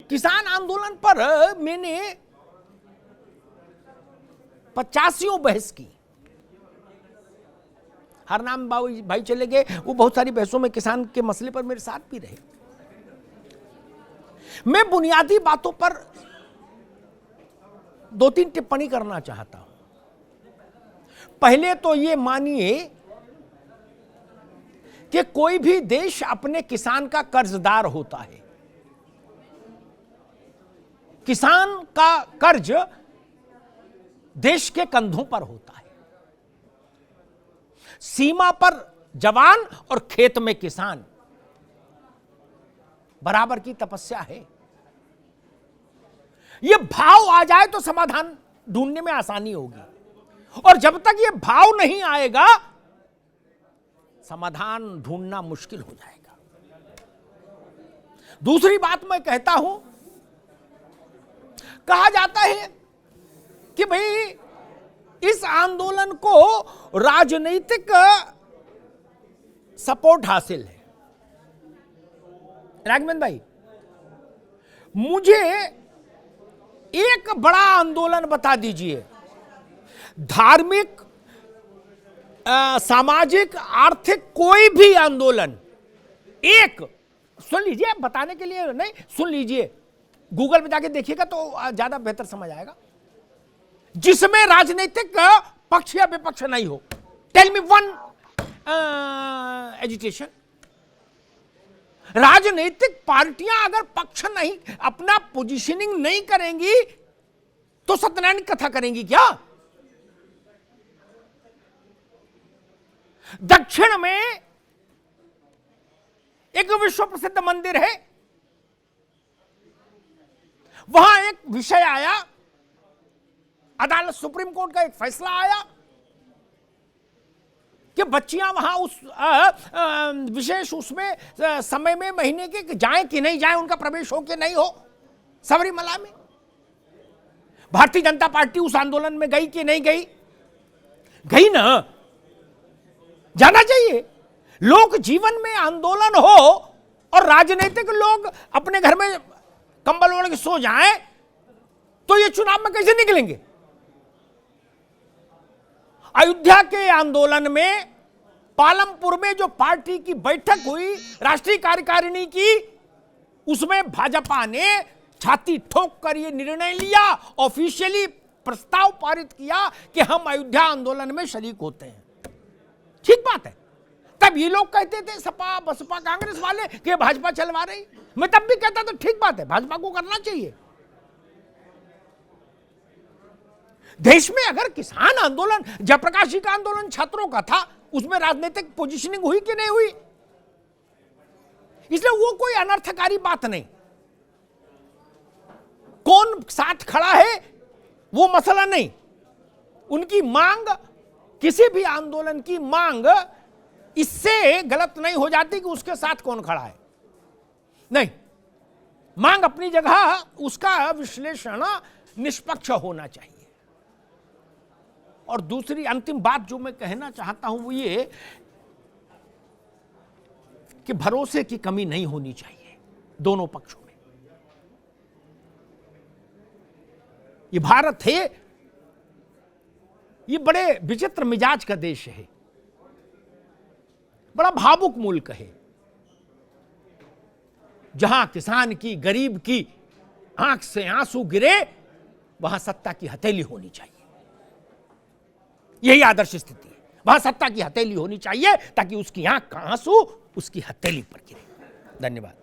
किसान आंदोलन पर मैंने 85 बहस की। हरनाम भाई चले गए, वो बहुत सारी बहसों में किसान के मसले पर मेरे साथ भी रहे। मैं बुनियादी बातों पर 2-3 टिप्पणी करना चाहता हूं। पहले तो ये मानिए कि कोई भी देश अपने किसान का कर्जदार होता है। किसान का कर्ज देश के कंधों पर होता है। सीमा पर जवान और खेत में किसान, बराबर की तपस्या है। यह भाव आ जाए तो समाधान ढूंढने में आसानी होगी, और जब तक यह भाव नहीं आएगा समाधान ढूंढना मुश्किल हो जाएगा। दूसरी बात मैं कहता हूं, कहा जाता है कि भाई इस आंदोलन को राजनीतिक सपोर्ट हासिल है। राघवेंद्र भाई, मुझे एक बड़ा आंदोलन बता दीजिए, धार्मिक, सामाजिक, आर्थिक, कोई भी आंदोलन, एक सुन लीजिए, बताने के लिए नहीं, सुन लीजिए, गूगल पे जाके देखिएगा तो ज्यादा बेहतर समझ आएगा, जिसमें राजनीतिक पक्ष या विपक्ष नहीं हो। Tell me one agitation. राजनीतिक पार्टियां अगर पक्ष नहीं, अपना पोजीशनिंग नहीं करेंगी तो सत्यनारायण कथा करेंगी क्या? दक्षिण में एक विश्व प्रसिद्ध मंदिर है, वहां एक विषय आया, अदालत, सुप्रीम कोर्ट का एक फैसला आया कि बच्चियां वहां उस विशेष उसमें समय में, महीने के जाएं कि नहीं जाएं, उनका प्रवेश हो कि नहीं हो सबरीमला में। भारतीय जनता पार्टी उस आंदोलन में गई कि नहीं गई? गई ना, जाना चाहिए। लोक जीवन में आंदोलन हो और राजनीतिक लोग अपने घर में कंबल ओढ़ के सो जाएं तो ये चुनाव में कैसे निकलेंगे? अयोध्या के आंदोलन में पालमपुर में जो पार्टी की बैठक हुई, राष्ट्रीय कार्यकारिणी की, उसमें भाजपा ने छाती ठोक कर यह निर्णय लिया, ऑफिशियली प्रस्ताव पारित किया कि हम अयोध्या आंदोलन में शरीक होते हैं। ठीक बात है। तब ये लोग कहते थे, सपा, बसपा, कांग्रेस वाले, कि भाजपा चलवा रही। मैं तब भी कहता था ठीक बात है, भाजपा को करना चाहिए। देश में अगर किसान आंदोलन, जयप्रकाश जी का आंदोलन छात्रों का था, उसमें राजनीतिक पोजीशनिंग हुई कि नहीं हुई? इसलिए वो कोई अनर्थकारी बात नहीं। कौन साथ खड़ा है वो मसला नहीं। उनकी मांग, किसी भी आंदोलन की मांग इससे गलत नहीं हो जाती कि उसके साथ कौन खड़ा है। नहीं, मांग अपनी जगह, उसका विश्लेषण निष्पक्ष होना चाहिए। और दूसरी अंतिम बात जो मैं कहना चाहता हूं वो ये कि भरोसे की कमी नहीं होनी चाहिए दोनों पक्षों में। ये भारत है, ये बड़े विचित्र मिजाज का देश है, बड़ा भावुक मुल्क है, जहां किसान की, गरीब की आंख से आंसू गिरे, वहां सत्ता की हथेली होनी चाहिए। यही आदर्श स्थिति है। वहां सत्ता की हथेली होनी चाहिए ताकि उसकी आंख का आंसू उसकी हथेली पर गिरे। धन्यवाद।